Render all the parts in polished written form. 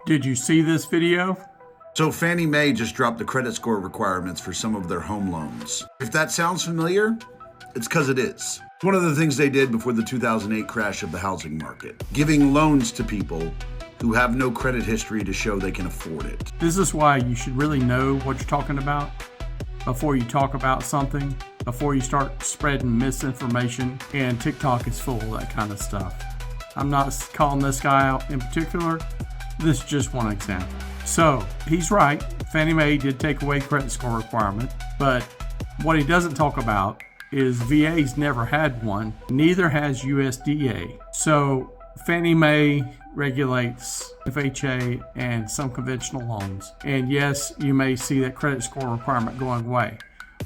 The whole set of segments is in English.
Did you see this video? So Fannie Mae just dropped the credit score requirements for some of their home loans. If that sounds familiar, it's because it is. It's one of the things they did before the 2008 crash of the housing market, giving loans to people who have no credit history to show they can afford it. This is why you should really know what you're talking about before you talk about something, before you start spreading misinformation, and TikTok is full of that kind of stuff. I'm not calling this guy out in particular. This is just one example. So he's right. Fannie Mae did take away credit score requirement, but what he doesn't talk about is VA's never had one. Neither has USDA. So Fannie Mae regulates FHA and some conventional loans. And yes, you may see that credit score requirement going away.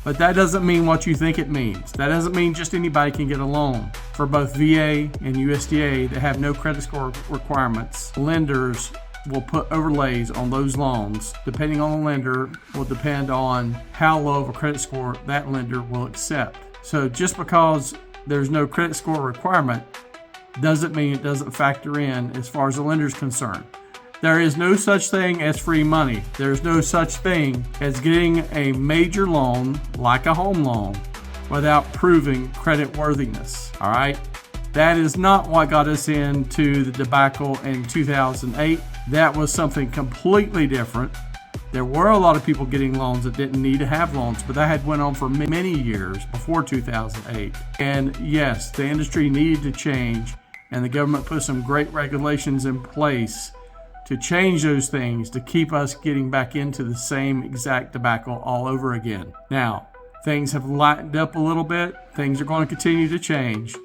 But that doesn't mean what you think it means. That doesn't mean just anybody can get a loan. For both VA and USDA that have no credit score requirements, lenders will put overlays on those loans. Depending on the lender will depend on how low of a credit score that lender will accept. So just because there's no credit score requirement doesn't mean it doesn't factor in as far as the lender's concerned. There is no such thing as free money. There's no such thing as getting a major loan like a home loan without proving credit worthiness. All right? That is not what got us into the debacle in 2008. That was something completely different. There were a lot of people getting loans that didn't need to have loans, but that had went on for many years before 2008. And yes, the industry needed to change, and the government put some great regulations in place to change those things to keep us getting back into the same exact debacle all over again. Now, things have lightened up a little bit. Things are going to continue to change.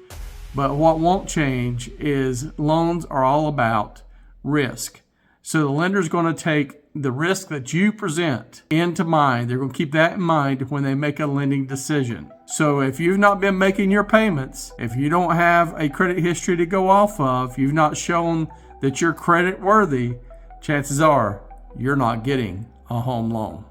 But what won't change is loans are all about risk. So the lender's going to take the risk that you present into mind. They're going to keep that in mind when they make a lending decision. So if you've not been making your payments, if you don't have a credit history to go off of, you've not shown that you're credit worthy, chances are you're not getting a home loan.